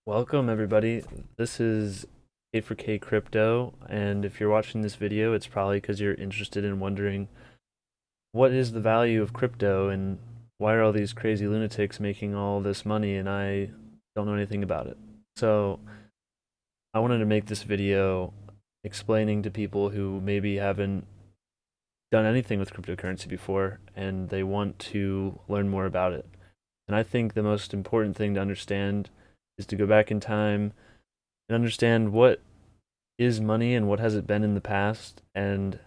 Welcome everybody. This is A4K Crypto, and if you're watching this video, it's probably because you're interested in wondering what is the value of crypto and why are all these crazy lunatics making all this money and I don't know anything about it. So I wanted to make this video explaining to people who maybe haven't done anything with cryptocurrency before and they want to learn more about it. And I think the most important thing to understand is to go back in time and understand what is money and what has it been in the past and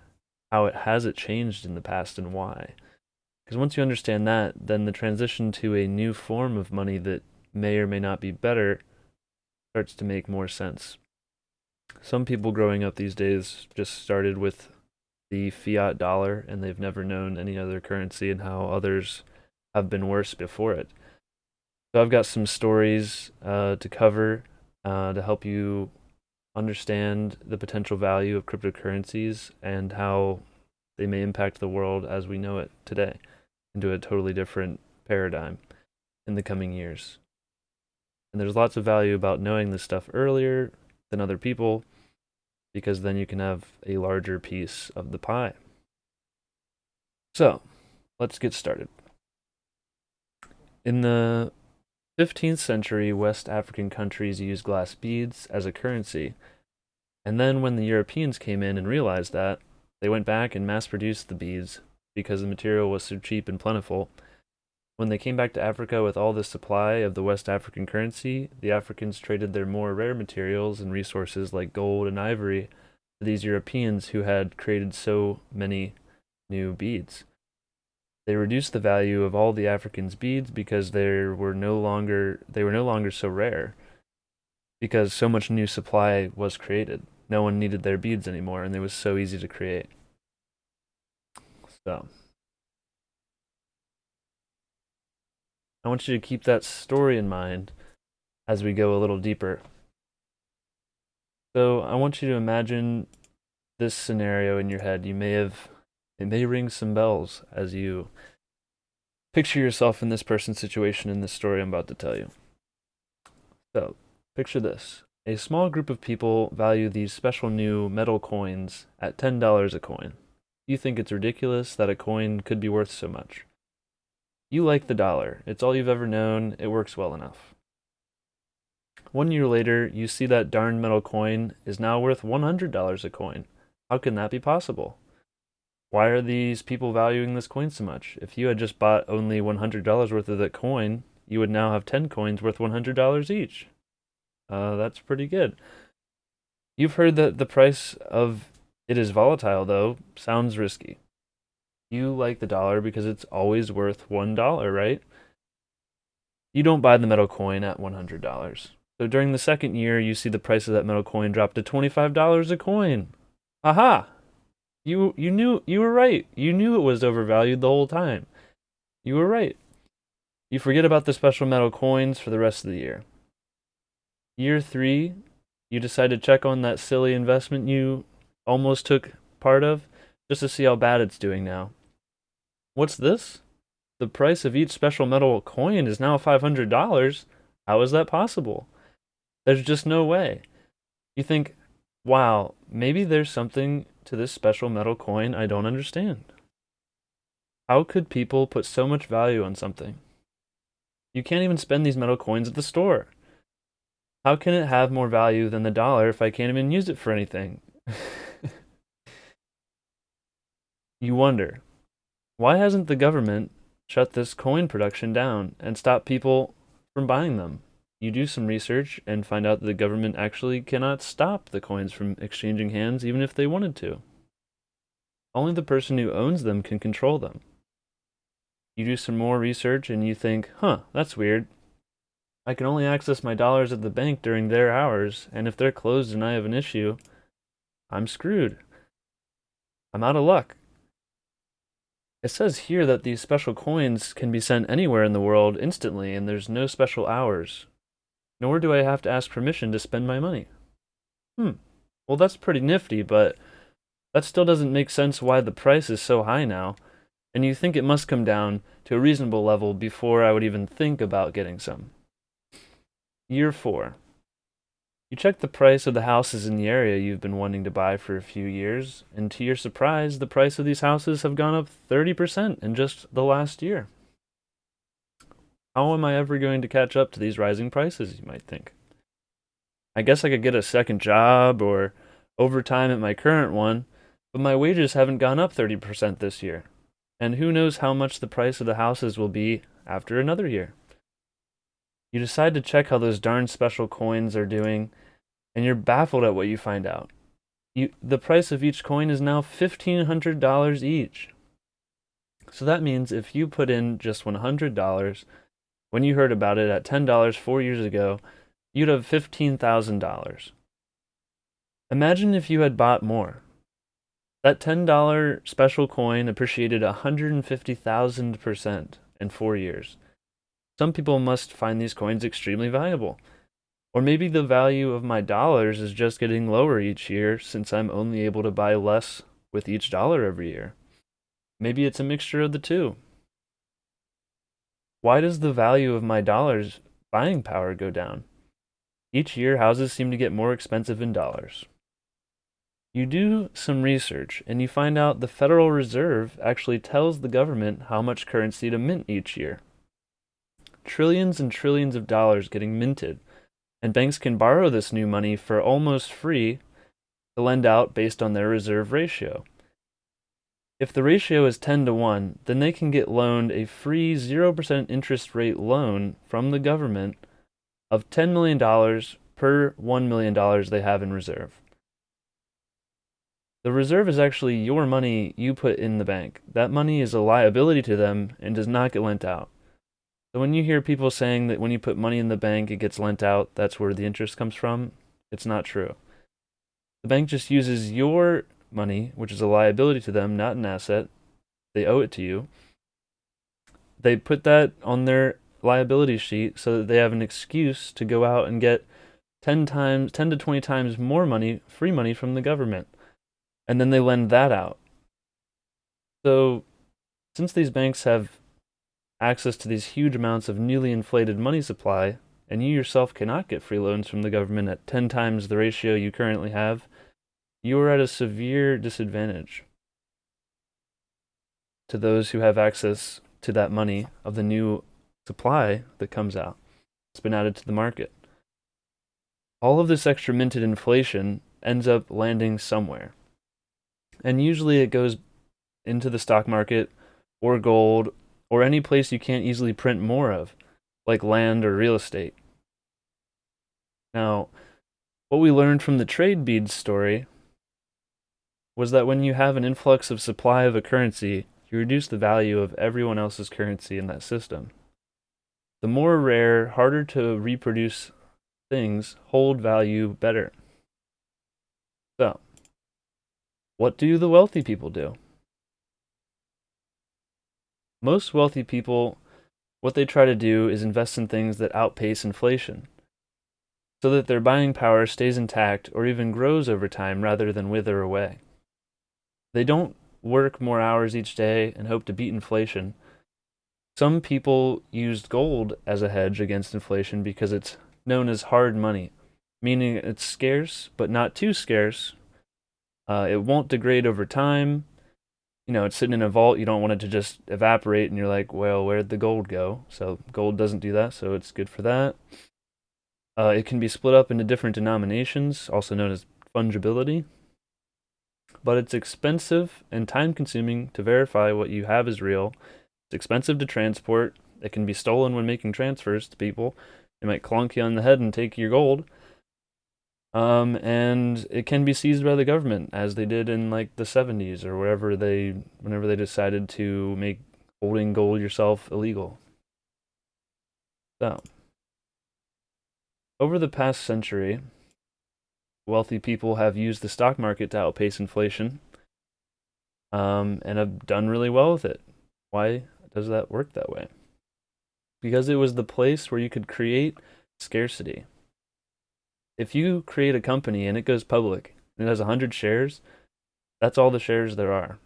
how it changed in the past and why. Because once you understand that, then the transition to a new form of money that may or may not be better starts to make more sense. Some people growing up these days just started with the fiat dollar and they've never known any other currency and how others have been worse before it. So I've got some stories to cover to help you understand the potential value of cryptocurrencies and how they may impact the world as we know it today into a totally different paradigm in the coming years. And there's lots of value about knowing this stuff earlier than other people because then you can have a larger piece of the pie. So, let's get started. In the 15th century, West African countries used glass beads as a currency. And then when the Europeans came in and realized that, they went back and mass-produced the beads because the material was so cheap and plentiful. When they came back to Africa with all this supply of the West African currency, the Africans traded their more rare materials and resources like gold and ivory to these Europeans who had created so many new beads. They reduced the value of all the Africans' beads because they were no longer so rare because so much new supply was created. No one needed their beads anymore and it was so easy to create. So I want you to keep that story in mind as we go a little deeper. So I want you to imagine this scenario in your head. It may ring some bells as you picture yourself in this person's situation in this story I'm about to tell you. So picture this. A small group of people value these special new metal coins at $10 a coin. You think it's ridiculous that a coin could be worth so much. You like the dollar. It's all you've ever known. It works well enough. 1 year later, you see that darn metal coin is now worth $100 a coin. How can that be possible? Why are these people valuing this coin so much? If you had just bought only $100 worth of that coin, you would now have 10 coins worth $100 each. That's pretty good. You've heard that the price of it is volatile, though. Sounds risky. You like the dollar because it's always worth $1, right? You don't buy the metal coin at $100. So during the second year, you see the price of that metal coin drop to $25 a coin. Aha! You were right. You knew it was overvalued the whole time. You were right. You forget about the special metal coins for the rest of the year. Year 3, you decide to check on that silly investment you almost took part of just to see how bad it's doing now. What's this? The price of each special metal coin is now $500. How is that possible? There's just no way. You think, wow, maybe there's something to this special metal coin I don't understand. How could people put so much value on something? You can't even spend these metal coins at the store. How can it have more value than the dollar if I can't even use it for anything? You wonder, why hasn't the government shut this coin production down and stopped people from buying them? You do some research and find out that the government actually cannot stop the coins from exchanging hands even if they wanted to. Only the person who owns them can control them. You do some more research and you think, that's weird. I can only access my dollars at the bank during their hours, and if they're closed and I have an issue, I'm screwed. I'm out of luck. It says here that these special coins can be sent anywhere in the world instantly and there's no special hours. Nor do I have to ask permission to spend my money. Well, that's pretty nifty, but that still doesn't make sense why the price is so high now, and you think it must come down to a reasonable level before I would even think about getting some. Year 4. You check the price of the houses in the area you've been wanting to buy for a few years, and to your surprise, the price of these houses have gone up 30% in just the last year. How am I ever going to catch up to these rising prices, you might think? I guess I could get a second job or overtime at my current one, but my wages haven't gone up 30% this year. And who knows how much the price of the houses will be after another year. You decide to check how those darn special coins are doing, and you're baffled at what you find out. The price of each coin is now $1,500 each. So that means if you put in just $100 when you heard about it at $10 4 years ago, you'd have $15,000. Imagine if you had bought more. That $10 special coin appreciated 150,000% in 4 years. Some people must find these coins extremely valuable. Or maybe the value of my dollars is just getting lower each year since I'm only able to buy less with each dollar every year. Maybe it's a mixture of the two. Why does the value of my dollars' buying power go down? Each year, houses seem to get more expensive in dollars. You do some research and you find out the Federal Reserve actually tells the government how much currency to mint each year. Trillions and trillions of dollars getting minted, and banks can borrow this new money for almost free to lend out based on their reserve ratio. If the ratio is 10 to 1, then they can get loaned a free 0% interest rate loan from the government of $10 million per $1 million they have in reserve. The reserve is actually your money you put in the bank. That money is a liability to them and does not get lent out. So when you hear people saying that when you put money in the bank, it gets lent out, that's where the interest comes from, it's not true. The bank just uses your money, which is a liability to them, not an asset. They owe it to you. They put that on their liability sheet so that they have an excuse to go out and get 10 to 20 times more money, free money from the government. And then they lend that out. So since these banks have access to these huge amounts of newly inflated money supply, and you yourself cannot get free loans from the government at 10 times the ratio you currently have, you are at a severe disadvantage to those who have access to that money of the new supply that comes out. It's been added to the market. All of this extra minted inflation ends up landing somewhere. And usually it goes into the stock market or gold or any place you can't easily print more of, like land or real estate. Now, what we learned from the trade beads story was that when you have an influx of supply of a currency, you reduce the value of everyone else's currency in that system. The more rare, harder to reproduce things hold value better. So, what do the wealthy people do? Most wealthy people, what they try to do is invest in things that outpace inflation, so that their buying power stays intact or even grows over time rather than wither away. They don't work more hours each day and hope to beat inflation. Some people used gold as a hedge against inflation because it's known as hard money, meaning it's scarce, but not too scarce. It won't degrade over time. It's sitting in a vault. You don't want it to just evaporate, and you're like, well, where'd the gold go? So gold doesn't do that, so it's good for that. It can be split up into different denominations, also known as fungibility. But it's expensive and time-consuming to verify what you have is real. It's expensive to transport. It can be stolen when making transfers to people. They might clonk you on the head and take your gold. And it can be seized by the government, as they did in like the 70s or whenever they decided to make holding gold yourself illegal. So, over the past century, wealthy people have used the stock market to outpace inflation, and have done really well with it. Why does that work that way? Because it was the place where you could create scarcity. If you create a company and it goes public and it has 100 shares, that's all the shares there are.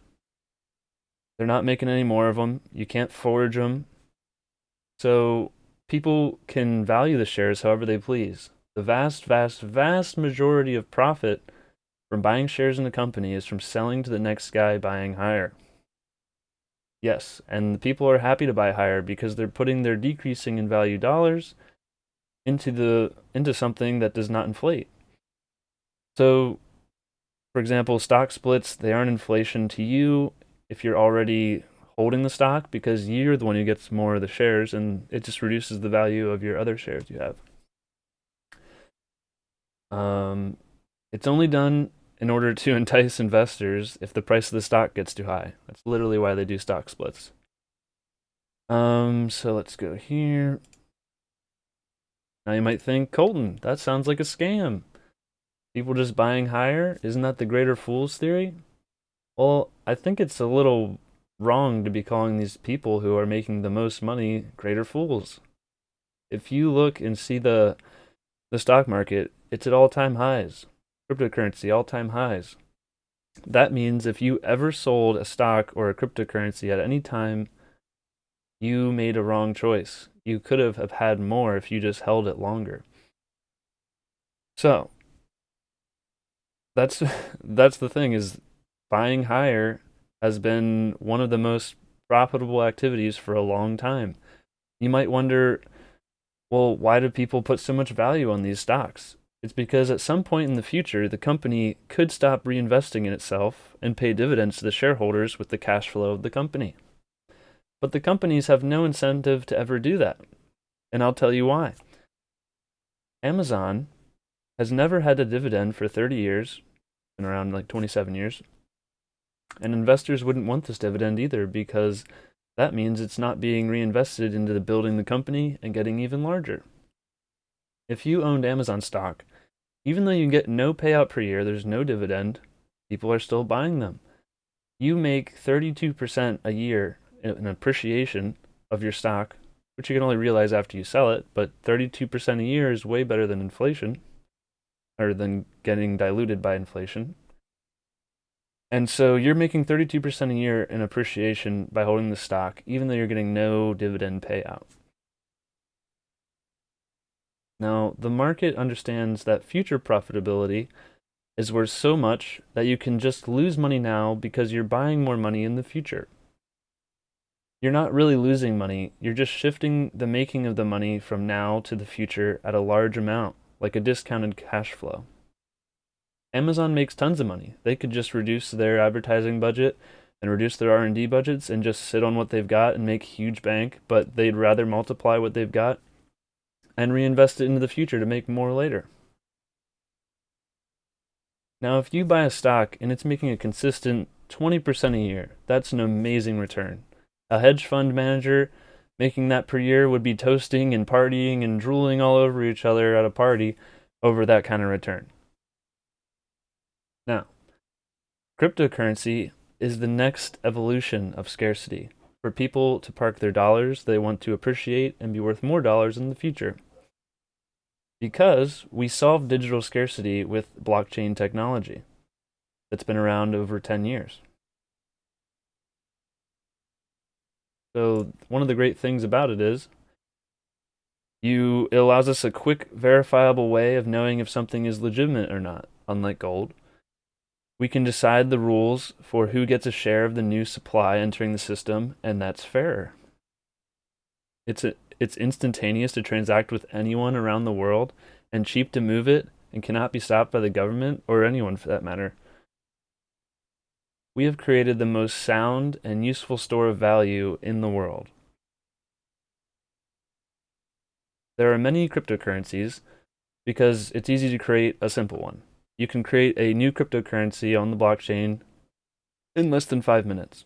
They're not making any more of them. You can't forge them. So people can value the shares however they please. The vast, vast, vast majority of profit from buying shares in a company is from selling to the next guy buying higher. Yes, and the people are happy to buy higher because they're putting their decreasing in value dollars into something that does not inflate. So, for example, stock splits, they aren't inflation to you if you're already holding the stock because you're the one who gets more of the shares and it just reduces the value of your other shares you have. It's only done in order to entice investors if the price of the stock gets too high. That's literally why they do stock splits. So let's go here. Now you might think, Colton, that sounds like a scam. People just buying higher? Isn't that the greater fools theory? Well, I think it's a little wrong to be calling these people who are making the most money greater fools. If you look and see the stock market, it's at all-time highs. Cryptocurrency, all-time highs. That means if you ever sold a stock or a cryptocurrency at any time, you made a wrong choice. You could have had more if you just held it longer. So, that's that's the thing is buying higher has been one of the most profitable activities for a long time. You might wonder, well, why do people put so much value on these stocks? It's because at some point in the future, the company could stop reinvesting in itself and pay dividends to the shareholders with the cash flow of the company. But the companies have no incentive to ever do that. And I'll tell you why. Amazon has never had a dividend for 30 years, been around like 27 years. And investors wouldn't want this dividend either because that means it's not being reinvested into building the company and getting even larger. If you owned Amazon stock, even though you get no payout per year, there's no dividend, people are still buying them. You make 32% a year in appreciation of your stock, which you can only realize after you sell it, but 32% a year is way better than inflation, or than getting diluted by inflation. And so you're making 32% a year in appreciation by holding the stock, even though you're getting no dividend payout. Now, the market understands that future profitability is worth so much that you can just lose money now because you're buying more money in the future. You're not really losing money, you're just shifting the making of the money from now to the future at a large amount, like a discounted cash flow. Amazon makes tons of money. They could just reduce their advertising budget and reduce their R&D budgets and just sit on what they've got and make huge bank, but they'd rather multiply what they've got and reinvest it into the future to make more later. Now, if you buy a stock and it's making a consistent 20% a year, that's an amazing return. A hedge fund manager making that per year would be toasting and partying and drooling all over each other at a party over that kind of return. Now, cryptocurrency is the next evolution of scarcity. For people to park their dollars, they want to appreciate and be worth more dollars in the future. Because we solved digital scarcity with blockchain technology that's been around over 10 years. So one of the great things about it is it allows us a quick, verifiable way of knowing if something is legitimate or not, unlike gold. We can decide the rules for who gets a share of the new supply entering the system, and that's fairer. It's instantaneous to transact with anyone around the world and cheap to move it and cannot be stopped by the government or anyone for that matter. We have created the most sound and useful store of value in the world. There are many cryptocurrencies because it's easy to create a simple one. You can create a new cryptocurrency on the blockchain in less than 5 minutes.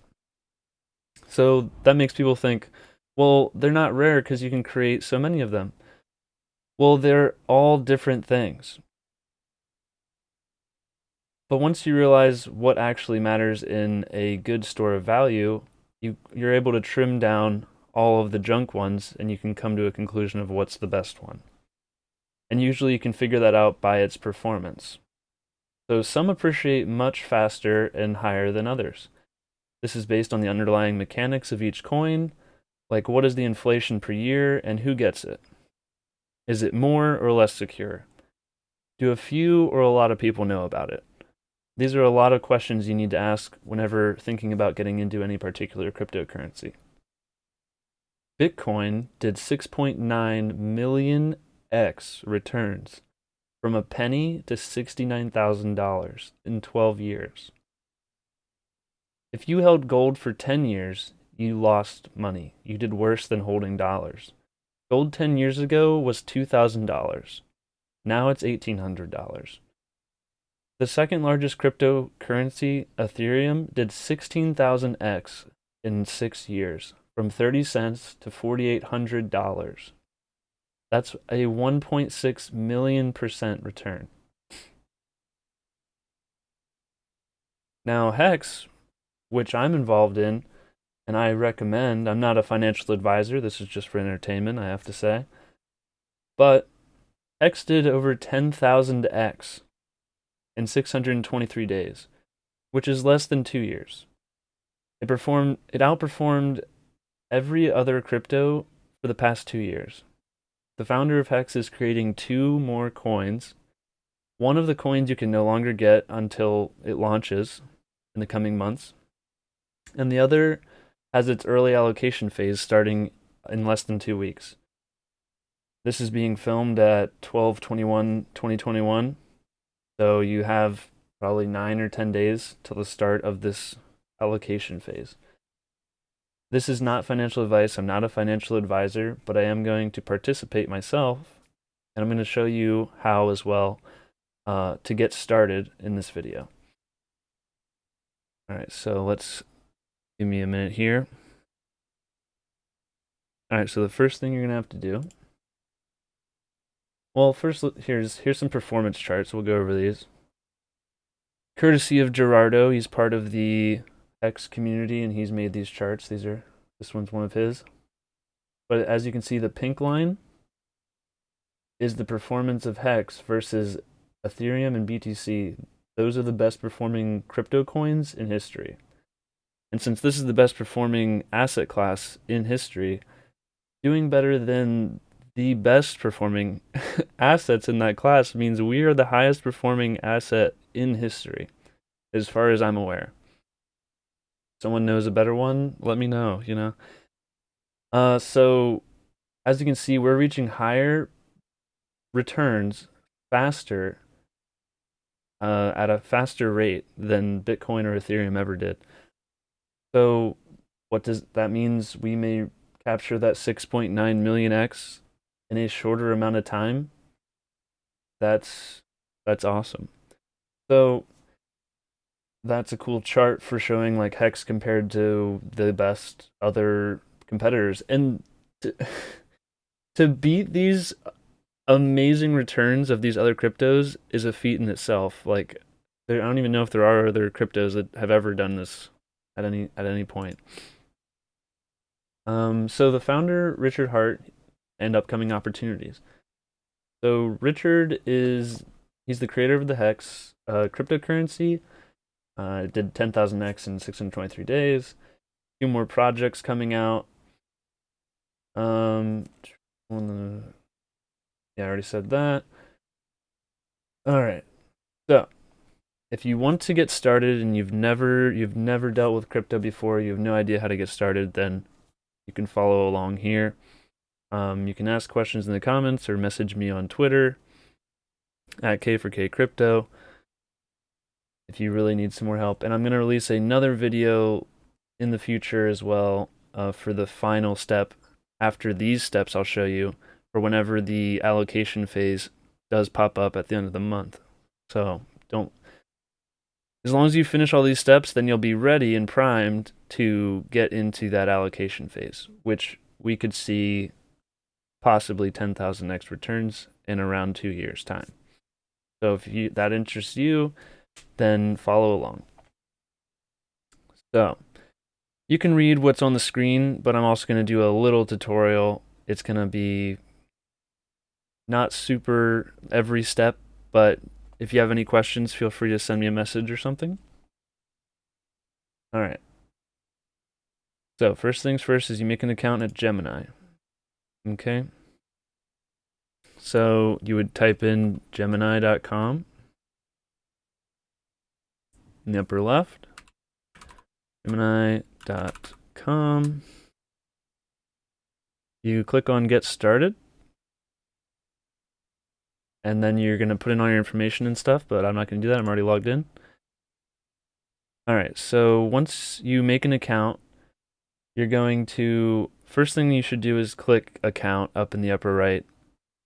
So that makes people think, well, they're not rare because you can create so many of them. Well, they're all different things. But once you realize what actually matters in a good store of value, you're able to trim down all of the junk ones and you can come to a conclusion of what's the best one. And usually you can figure that out by its performance. So some appreciate much faster and higher than others. This is based on the underlying mechanics of each coin, like what is the inflation per year and who gets it? Is it more or less secure? Do a few or a lot of people know about it? These are a lot of questions you need to ask whenever thinking about getting into any particular cryptocurrency. Bitcoin did 6.9 million X returns from a penny to $69,000 in 12 years. If you held gold for 10 years, you lost money. You did worse than holding dollars. Gold 10 years ago was $2,000. Now it's $1,800. The second largest cryptocurrency, Ethereum, did 16,000x in 6 years, from 30 cents to $4,800. That's a 1.6 million% return. Now, Hex, which I'm involved in, and I recommend, I'm not a financial advisor, this is just for entertainment, I have to say, but Hex did over 10,000x in 623 days, which is less than 2 years. It outperformed every other crypto for the past 2 years. The founder of Hex is creating 2 more coins. One of the coins you can no longer get until it launches in the coming months, and the other has its early allocation phase starting in less than 2 weeks. This is being filmed at 12/21/2021, so you have probably 9 or 10 days till the start of this allocation phase. This is not financial advice. I'm not a financial advisor, but I am going to participate myself, and I'm going to show you how as well to get started in this video. All right, so give me a minute here. All right, so the first thing you're going to have to do, well, first here's some performance charts. We'll go over these. Courtesy of Gerardo, he's part of the X community, and he's made these charts. This one's one of his. But as you can see, the pink line is the performance of Hex versus Ethereum and BTC. Those are the best performing crypto coins in history. And since this is the best performing asset class in history, doing better than the best performing assets in that class means we are the highest performing asset in history, as far as I'm aware. Someone knows a better one, let me know, So as you can see, we're reaching higher returns faster, at a faster rate than Bitcoin or Ethereum ever did. So what does that means? We may capture that 6.9 million X in a shorter amount of time. That's awesome. So that's a cool chart for showing like Hex compared to the best other competitors. And to beat these amazing returns of these other cryptos is a feat in itself. Like, I don't even know if there are other cryptos that have ever done this at any point. So the founder, Richard Hart, and upcoming opportunities. So Richard he's the creator of the Hex cryptocurrency. It did 10,000x in 623 days. A few more projects coming out. Yeah, I already said that. All right. So, if you want to get started and you've never dealt with crypto before, you have no idea how to get started, then you can follow along here. You can ask questions in the comments or message me on Twitter at K4K if you really need some more help. And I'm going to release another video in the future as well for the final step. After these steps, I'll show you for whenever the allocation phase does pop up at the end of the month. So as long as you finish all these steps, then you'll be ready and primed to get into that allocation phase, which we could see possibly 10,000x returns in around 2 years' time. So if that interests you, then follow along. So you can read what's on the screen, but I'm also going to do a little tutorial. It's going to be not super every step, but if you have any questions, feel free to send me a message or something. All right. So first things first is you make an account at Gemini. Okay. So you would type in Gemini.com in the upper left. Gemini.com. You click on Get Started. And then you're going to put in all your information and stuff, but I'm not going to do that. I'm already logged in. All right, so once you make an account, you're going to, first thing you should do is click Account up in the upper right.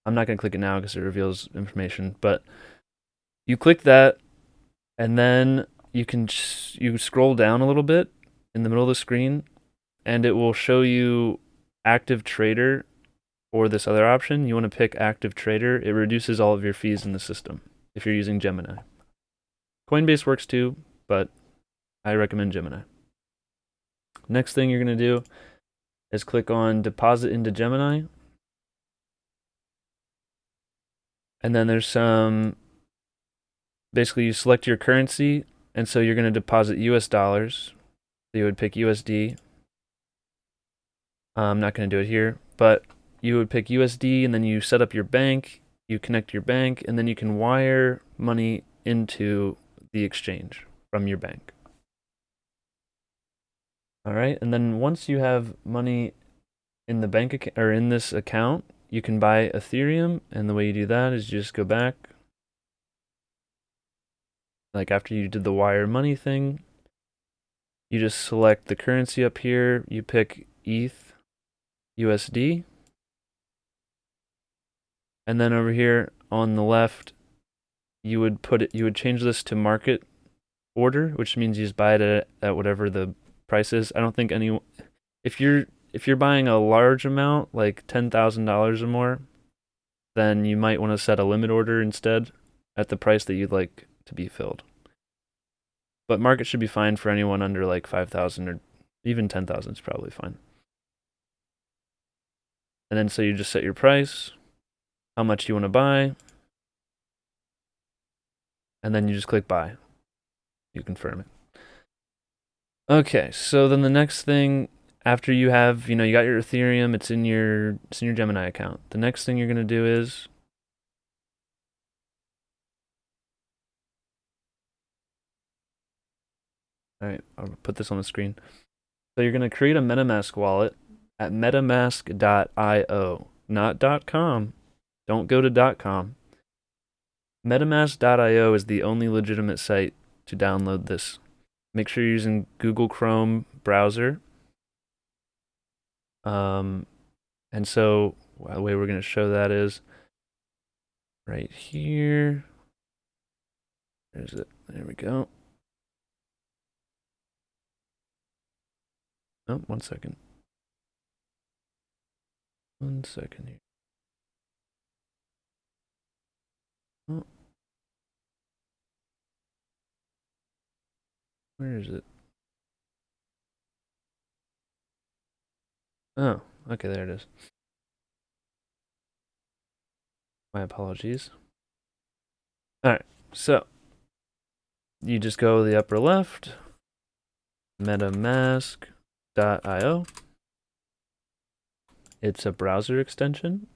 I'm not going to click it now because it reveals information, but you click that, and then you scroll down a little bit in the middle of the screen, and it will show you Active Trader or this other option. You want to pick Active Trader. It reduces all of your fees in the system if you're using Gemini. Coinbase works too, but I recommend Gemini. Next thing you're going to do is click on Deposit into Gemini. And then there's some, basically you select your currency, and so you're going to deposit US dollars. So you would pick USD. I'm not going to do it here, but you would pick USD, and then you set up your bank, you connect your bank, and then you can wire money into the exchange from your bank. All right, and then once you have money in the bank account or in this account, you can buy Ethereum, and the way you do that is you just go back. Like after you did the wire money thing, you just select the currency up here, you pick ETH USD, and then over here on the left, you would change this to market order, which means you just buy it at whatever the price is. I don't think if you're buying a large amount, like $10,000 or more, then you might want to set a limit order instead at the price that you'd like to be filled. But market should be fine for anyone under like 5,000 or even 10,000 is probably fine. And then so you just set your price, how much you want to buy, and then you just click buy. You confirm it. Okay, so then the next thing after you have, you got your Ethereum, it's in your Gemini account. The next thing you're going to do is all right, I'll put this on the screen. So you're going to create a MetaMask wallet at metamask.io, not .com. Don't go to .com. MetaMask.io is the only legitimate site to download this. Make sure you're using Google Chrome browser. And so the way we're going to show that is right here. There's it. There we go. Oh, 1 second. 1 second here. Oh. Where is it? Oh, okay, there it is. My apologies. All right, so you just go to the upper left, metamask.io. It's a browser extension.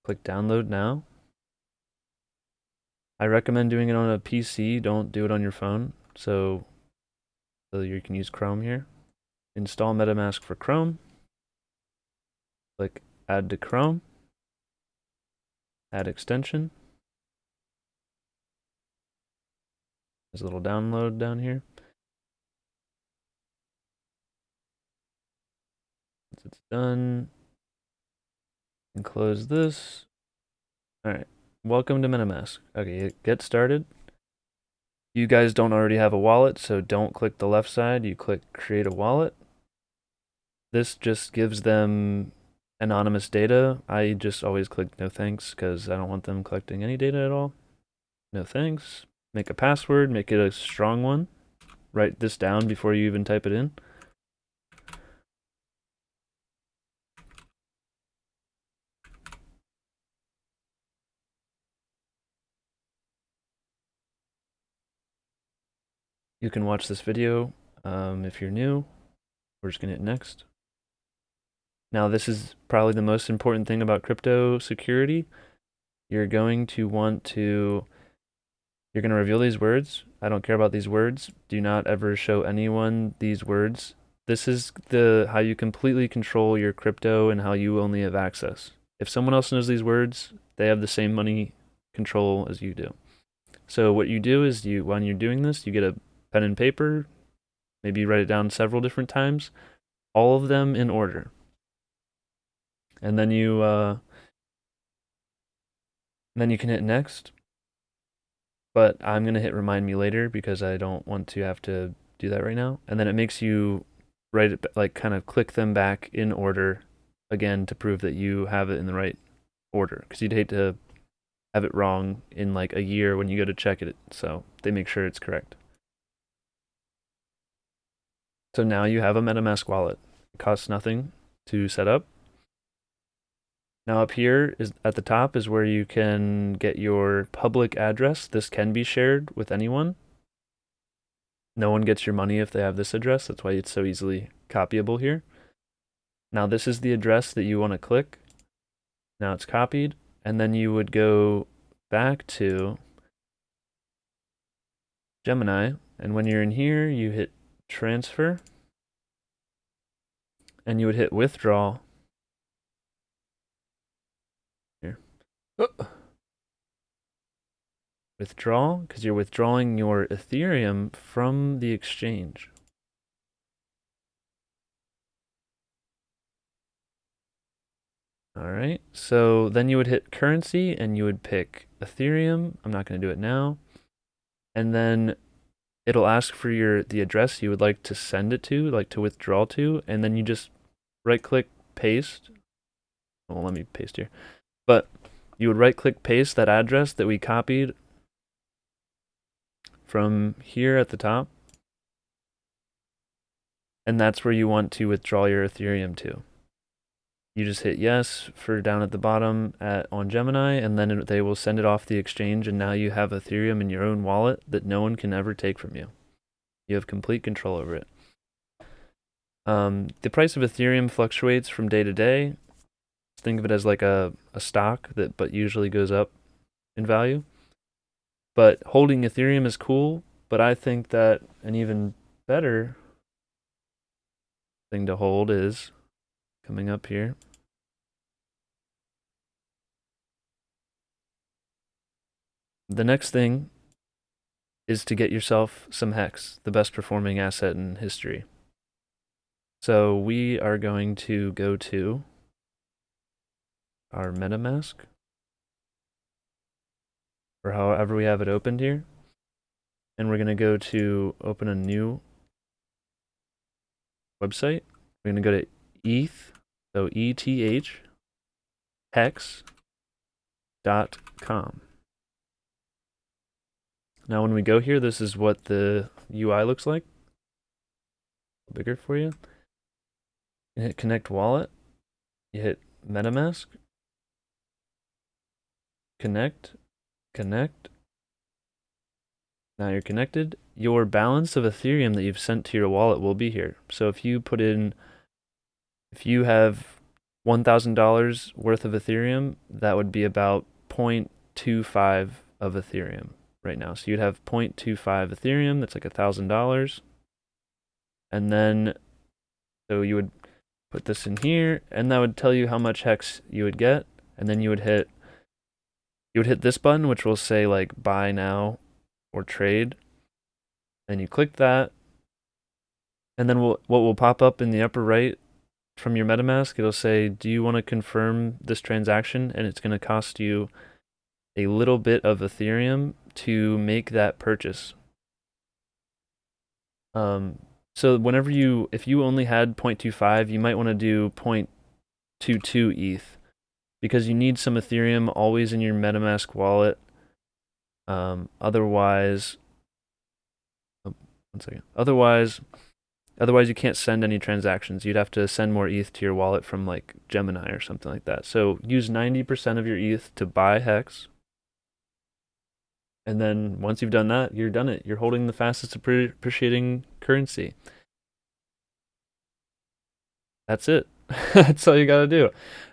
Click download now. I recommend doing it on a PC. Don't do it on your phone. So you can use Chrome here. Install MetaMask for Chrome. Click add to Chrome. Add extension. There's a little download down here. Once it's done, and close this. All right. Welcome to MetaMask. Okay, get started. You guys don't already have a wallet, so don't click the left side. You click create a wallet. This just gives them anonymous data. I just always click no thanks because I don't want them collecting any data at all. No thanks. Make a password, make it a strong one. Write this down before you even type it in. You can watch this video if you're new. We're just going to hit next. Now, this is probably the most important thing about crypto security. You're going to reveal these words. I don't care about these words. Do not ever show anyone these words. This is how you completely control your crypto and how you only have access. If someone else knows these words, they have the same money control as you do. So what you do is when you're doing this, you get a pen and paper, maybe you write it down several different times, all of them in order. And then you can hit next. But I'm going to hit remind me later because I don't want to have to do that right now. And then it makes you write it, like kind of click them back in order again to prove that you have it in the right order. Because you'd hate to have it wrong in like a year when you go to check it. So they make sure it's correct. So now you have a MetaMask wallet. It costs nothing to set up. Now up here is at the top is where you can get your public address. This can be shared with anyone. No one gets your money if they have this address. That's why it's so easily copyable here. Now this is the address that you want to click. Now it's copied, and then you would go back to Gemini, and when you're in here, you hit transfer, and you would hit withdraw. Here. Withdraw, because you're withdrawing your Ethereum from the exchange. All right, so then you would hit currency and you would pick Ethereum. I'm not going to do it now. And then it'll ask for the address you would like to send it to, like to withdraw to, and then you just right click paste. Well, let me paste here. But you would right click paste that address that we copied from here at the top. And that's where you want to withdraw your Ethereum to. You just hit yes for down at the bottom on Gemini, and then they will send it off the exchange, and now you have Ethereum in your own wallet that no one can ever take from you. You have complete control over it. The price of Ethereum fluctuates from day to day. Think of it as like a stock but usually goes up in value. But holding Ethereum is cool, but I think that an even better thing to hold is coming up here. The next thing is to get yourself some Hex, the best performing asset in history. So we are going to go to our MetaMask, or however we have it opened here. And we're going to go to open a new website. We're going to go to ETH, so ETH, hex.com. Now when we go here, this is what the UI looks like. Bigger for you. You hit connect wallet. You hit MetaMask. Connect. Now you're connected. Your balance of Ethereum that you've sent to your wallet will be here. So if you have $1,000 worth of Ethereum, that would be about 0.25 of Ethereum right now. So you'd have 0.25 Ethereum, that's like $1,000. And then, so you would put this in here, and that would tell you how much Hex you would get. And then you would hit this button, which will say like buy now or trade. And you click that. And then what will pop up in the upper right from your MetaMask, it'll say, do you want to confirm this transaction? And it's going to cost you a little bit of Ethereum to make that purchase. So if you only had 0.25, you might want to do 0.22 ETH because you need some Ethereum always in your MetaMask wallet. Otherwise, you can't send any transactions. You'd have to send more ETH to your wallet from like Gemini or something like that. So use 90% of your ETH to buy Hex. And then once you've done that, you're done it. You're holding the fastest appreciating currency. That's it. That's all you got to do.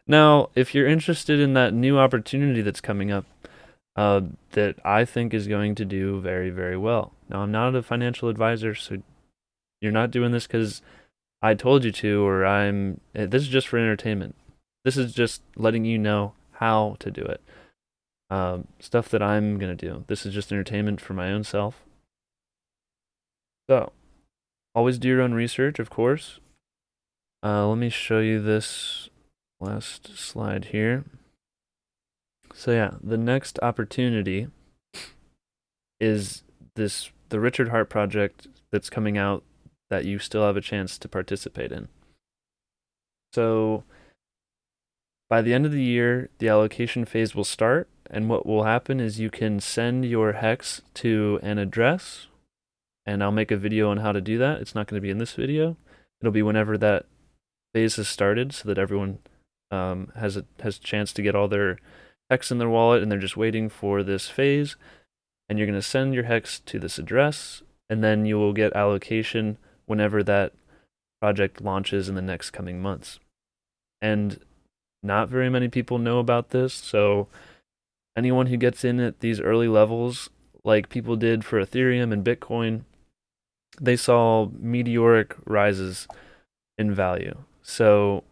Now, if you're interested in that new opportunity that's coming up, that I think is going to do very, very well. Now, I'm not a financial advisor, so you're not doing this because I told you to, or this is just for entertainment. This is just letting you know how to do it. Stuff that I'm going to do. This is just entertainment for my own self. So, always do your own research, of course. Let me show you this last slide here. So yeah, the next opportunity is the Richard Hart project that's coming out that you still have a chance to participate in. So by the end of the year, the allocation phase will start, and what will happen is you can send your hex to an address, and I'll make a video on how to do that. It's not going to be in this video. It'll be whenever that phase has started, so that everyone has a chance to get all their hex in their wallet, and they're just waiting for this phase. And you're going to send your hex to this address, and then you will get allocation whenever that project launches in the next coming months. And not very many people know about this, so anyone who gets in at these early levels, like people did for Ethereum and Bitcoin, they saw meteoric rises in value. So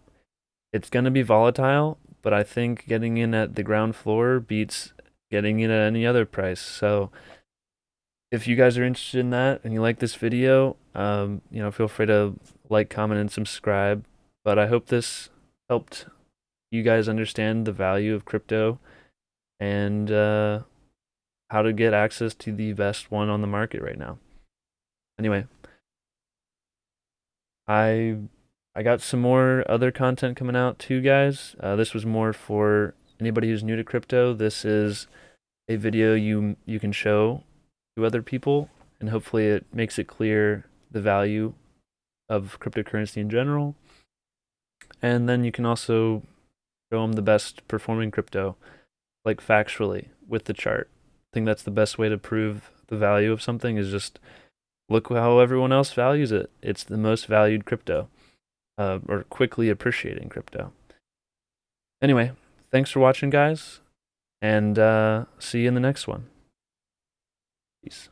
it's going to be volatile, but I think getting in at the ground floor beats getting in at any other price. So if you guys are interested in that and you like this video, feel free to like, comment, and subscribe. But I hope this helped you guys understand the value of crypto and how to get access to the best one on the market right now. Anyway, I got some more other content coming out too, guys. This was more for anybody who's new to crypto. This is a video you can show to other people, and hopefully it makes it clear the value of cryptocurrency in general. And then you can also show them the best performing crypto, like factually with the chart. I think that's the best way to prove the value of something, is just look how everyone else values it. It's the most valued crypto, or quickly appreciating crypto. Anyway, thanks for watching, guys, and see you in the next one. Peace.